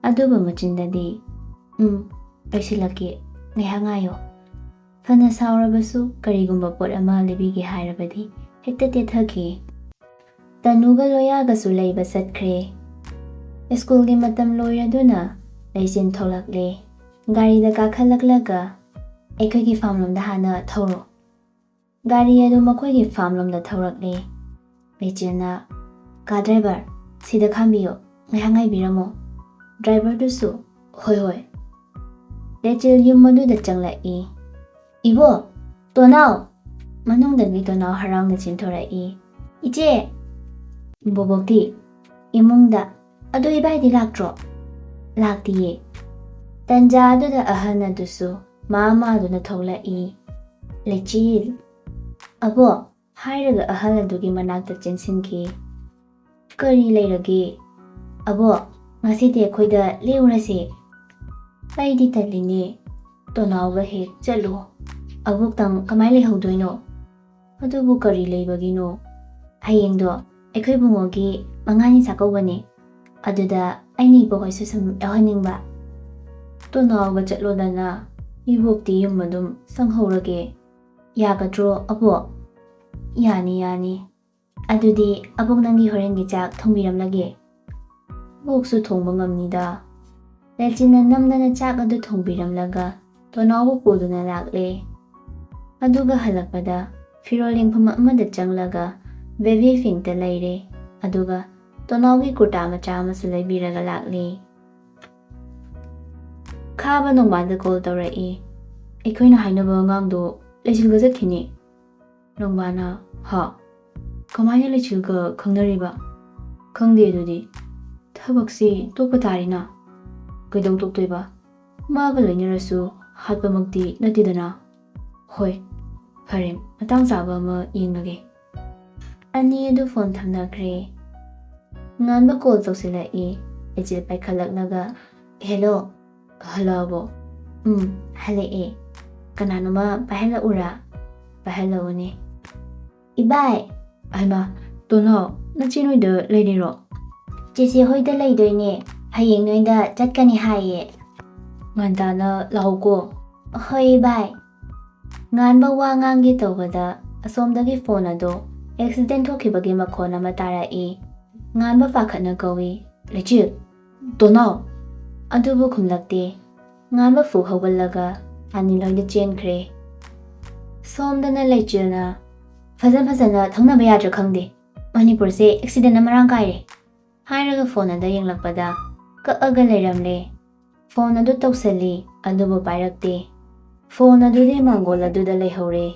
A: ꯑꯗꯨꯕꯨ ꯃꯆꯤꯟꯗꯗꯤ ꯂꯣꯏꯁꯤꯜꯂꯛꯀꯦ ꯉꯥꯏꯍꯥꯛ ꯉꯥꯏꯌꯣ. ꯐꯅ ꯁꯥꯎꯔꯕꯁꯨ ꯀꯔꯤꯒꯨꯝꯕ ꯄꯣꯠ ꯑꯃ ꯂꯩꯕꯤꯒꯦ ꯍꯥꯏꯔꯕꯗꯤ ꯍꯦꯛꯇ ꯇꯦꯊꯈꯤ. ꯇꯅꯨꯒ ꯂꯣꯌꯥꯒꯁꯨ ꯂꯩꯕ ꯆꯠꯈ꯭ꯔꯦ. ꯁ꯭ꯀꯨꯜꯒꯤ ꯃꯇꯝ ꯂꯣꯏꯔꯗꯨꯅ ꯂꯩꯆꯤꯟ ꯊꯣꯛꯂꯛꯂꯦ. ꯒꯥꯔꯤꯗ ꯀꯥꯈꯠꯂꯛꯂꯒ ꯑꯩꯈꯣꯏꯒꯤ ꯐꯥꯝꯂꯣꯝꯗ ꯍꯥꯟꯅ ꯊꯧꯔꯣ. ꯒꯥꯔꯤ ꯑꯗꯨ ꯃꯈꯣꯏꯒꯤ ꯐꯥꯝꯂꯣꯝꯗ ꯊꯧꯔꯛꯂꯦ. ꯂꯩꯆꯤꯜꯅ ꯀꯥ ꯗ꯭ꯔꯥꯏꯚꯔ ꯁꯤꯗ ꯈꯥꯝꯕꯤꯌꯣ ꯉꯥꯏꯍꯥꯛ ꯉꯥꯏꯕꯤꯔꯝꯃꯣ. ꯗ꯭ꯔꯥꯏꯚꯔꯗꯨꯁꯨ ꯍꯣꯏ ꯍꯣꯏ. ꯂꯩꯆꯤꯜ ꯌꯨꯝ ꯑꯗꯨꯗ ꯆꯪꯂꯛꯏ. ꯏꯕꯣ ꯇꯣꯅꯥꯎ. ꯃꯅꯨꯡꯗꯒꯤ ꯇꯣꯅꯥꯎ ꯍꯔꯥꯎꯅ ꯆꯦꯟꯊꯣꯔꯛꯏ. ꯏꯆꯦ. ꯕꯣꯕꯣꯛꯇꯤ ꯏꯃꯨꯡꯗ. ꯑꯗꯨ ꯏꯕꯥꯏꯗꯤ ꯂꯥꯛꯇ꯭ꯔꯣ? ꯂꯥꯛꯇꯤꯌꯦ. ꯇꯟꯖꯥ ꯑꯗꯨꯗ ꯑꯍꯟ ꯑꯗꯨꯁꯨ ꯃꯥꯗꯨꯅ ꯊꯣꯛꯂꯛꯏ. ꯂꯩꯆꯤꯜ. ꯑꯕꯣ ꯍꯥꯏꯔꯒ ꯑꯍꯜ ꯑꯗꯨꯒꯤ ꯃꯅꯥꯛꯇ ꯆꯦꯟꯁꯤꯟꯈꯤ. ꯀꯔꯤ ꯂꯩꯔꯒꯦ? ꯑꯕꯣ ꯉꯁꯤꯗꯤ ꯑꯩꯈꯣꯏꯗ ꯂꯦꯛꯎꯔꯁꯦ. ꯑꯩꯗꯤ ꯇꯜꯂꯤꯅꯦ. ꯇꯣꯅꯥꯎꯒ ꯍꯦꯛ ꯆꯠꯂꯨ. ꯑꯕꯣꯛꯇꯪ ꯀꯃꯥꯏ ꯂꯩꯍꯧꯗꯣꯏꯅꯣ? ꯑꯗꯨꯕꯨ ꯀꯔꯤ ꯂꯩꯕꯒꯤꯅꯣ? ꯍꯌꯦꯡꯗꯣ ꯑꯩꯈꯣꯏ ꯕꯨꯡꯉꯣꯒꯤ 5ꯅꯤ ꯆꯥꯛꯀꯧꯕꯅꯦ. ꯑꯗꯨꯗ ꯑꯩꯅ ꯏꯕꯣꯛꯍꯣꯏꯁꯨ ꯁꯨꯝ ꯌꯥꯎꯍꯟꯅꯤꯡꯕ. ꯇꯣꯅꯥꯎꯒ ꯆꯠꯂꯣꯗꯅ. ꯏꯕꯣꯛꯇꯤ ꯌꯨꯝ ꯑꯗꯨꯝ ꯆꯪꯍꯧꯔꯒꯦ. ꯌꯥꯒꯗ꯭ꯔꯣ ꯑꯕꯣꯛ? ꯌꯥꯅꯤ ꯌꯥꯅꯤ. ꯑꯗꯨꯗꯤ ꯑꯕꯣꯛ ꯅꯪꯒꯤ ꯍꯣꯔꯦꯟꯒꯤ ꯆꯥꯛ ꯊꯣꯡꯕꯤꯔꯝꯂꯒꯦ. ꯑꯕꯣꯛꯁꯨ ꯊꯣꯡꯕ ꯉꯝꯅꯤꯗ. ꯂꯩꯆꯤꯜꯅ ꯅꯝꯗꯅ ꯆꯥꯛ ꯑꯗꯨ ꯊꯣꯡꯕꯤꯔꯝꯂꯒ ꯇꯣꯅꯥꯎꯕꯨ ꯄꯨꯗꯨꯅ ꯂꯥꯛꯂꯦ. ꯑꯗꯨꯒ ꯍꯜꯂꯛꯄꯗ ꯐꯤꯔꯣꯜ ꯌꯦꯡꯐꯝ ꯑꯃꯗ ꯆꯪꯂꯒ ꯕꯦꯕꯤ ꯄꯤꯡꯛꯇ ꯂꯩꯔꯦ. ꯑꯗꯨꯒ ꯇꯣꯅꯥꯎꯒꯤ ꯀꯨꯔꯇꯥ ꯃꯆꯥ ꯑꯃꯁꯨ ꯂꯩꯕꯤꯔꯒ ꯂꯥꯛꯂꯦ. ꯈꯥꯕ ꯅꯣꯡꯕꯥꯟꯗ ꯀꯣꯜ ꯇꯧꯔꯛꯏ. ꯑꯩꯈꯣꯏꯅ ꯍꯥꯏꯅꯕ ꯑꯉꯥꯡꯗꯣ ꯂꯩꯆꯤꯜꯒ ꯆꯠꯈꯤꯅꯦ. ꯅꯣꯡꯕꯥꯟꯅ ꯍꯥ ꯀꯃꯥꯏꯅ ꯂꯩꯆꯤꯜꯒ ꯈꯪꯅꯔꯤꯕ? ꯈꯪꯗꯦ ꯑꯗꯨꯗꯤ. ꯊꯕꯛꯁꯤ ꯇꯣꯛꯄ ꯇꯥꯔꯤꯅ.
B: ꯀꯩꯗꯧ ꯇꯣꯛꯇꯣꯏꯕ? ꯃꯥꯒ ꯂꯩꯅꯔꯁꯨ ꯍꯥꯠꯄꯃꯛꯇꯤ ꯅꯠꯇꯦꯗꯅ. ꯍꯣꯏ, ꯐꯔꯦ, ꯃꯇꯥꯡ ꯆꯥꯕ ꯑꯃ ꯌꯦꯡꯂꯒꯦ.
A: ꯑꯅꯤ ꯑꯗꯨ ꯐꯣꯟ ꯊꯝꯅꯈ꯭ꯔꯦ. ꯉꯥꯟꯕ ꯀꯣꯜ ꯇꯧꯁꯤꯜꯂꯛꯏ. ꯂꯩꯆꯤꯜ ꯄꯥꯏꯈꯠꯂꯛꯂꯒ, ꯍꯦꯂꯣ.
B: ꯍꯜꯂꯛꯑꯕꯣ?
A: ꯍꯜꯂꯛꯑꯦ. ꯀꯅꯥꯅꯣꯃ ꯄꯥꯏꯍꯜꯂꯛꯎꯔꯥ? ꯄꯥꯏꯍꯜꯂꯛꯎꯅꯦ. ꯏꯕꯥꯏ.
B: ꯍꯩꯃꯥ, ꯇꯣꯟꯅꯥꯎ, ꯅꯆꯦ ꯅꯣꯏꯗ ꯂꯩꯔꯤꯔꯣ?
A: ꯆꯦꯆꯦ ꯍꯣꯏꯗ ꯂꯩꯗꯣꯏꯅꯦ. ꯍꯌꯦꯡ ꯅꯣꯏꯗ ꯆꯠꯀꯅꯤ ꯍꯥꯏꯌꯦ.
B: ꯉꯟꯇꯥꯅ ꯂꯥꯛꯎꯀꯣ.
A: ꯍꯣꯏ ꯏꯕꯥꯏ. ꯉꯥꯟꯕ ꯋꯥ ꯉꯥꯡꯒꯦ ꯇꯧꯕꯗ ꯑꯁꯣꯝꯗꯒꯤ ꯐꯣꯟ ꯑꯗꯣ ꯑꯦꯛꯁꯤꯗꯦꯟ ꯊꯣꯛꯈꯤꯕꯒꯤ ꯃꯈꯣꯟ ꯑꯃ ꯇꯥꯔꯛꯏ. ꯉꯥꯟꯕ ꯄꯥꯈꯠꯅ ꯀꯧꯏ,
B: ꯂꯩꯆꯤꯜ, ꯇꯣꯟꯅꯥꯎ.
A: ꯑꯗꯨꯕꯨ ꯈꯨꯝꯂꯛꯇꯦ. ꯉꯥꯟꯕ ꯐꯨꯛ ꯍꯧꯒꯠꯂꯒ ꯑꯅꯤꯂꯣꯏꯗ ꯆꯦꯟꯈ꯭ꯔꯦ. ꯁꯣꯝꯗꯅ ꯂꯩꯆꯤꯜꯅ, ꯐꯖꯅ ꯊꯧꯅꯕ ꯌꯥꯗ꯭ꯔꯥ ꯈꯪꯗꯦ. ꯃꯅꯤꯄꯨꯔꯁꯦ ꯑꯦꯛꯁꯤꯗꯦꯟꯅ ꯃꯔꯥꯡ ꯀꯥꯏꯔꯦ ꯍꯥꯏꯔꯒ ꯐꯣꯟ ꯑꯗ ꯌꯦꯡꯂꯛꯄꯗ ꯀꯛꯑꯒ ꯂꯩꯔꯝꯂꯦ. ꯐꯣꯟ ꯑꯗꯨ ꯇꯧꯁꯜꯂꯤ, ꯑꯗꯨꯕꯨ ꯄꯥꯏꯔꯛꯇꯦ. ꯐꯣꯟ ꯑꯗꯨꯗꯤ ꯃꯥꯡꯒꯣꯜ ꯑꯗꯨꯗ ꯂꯩꯍꯧꯔꯦ꯫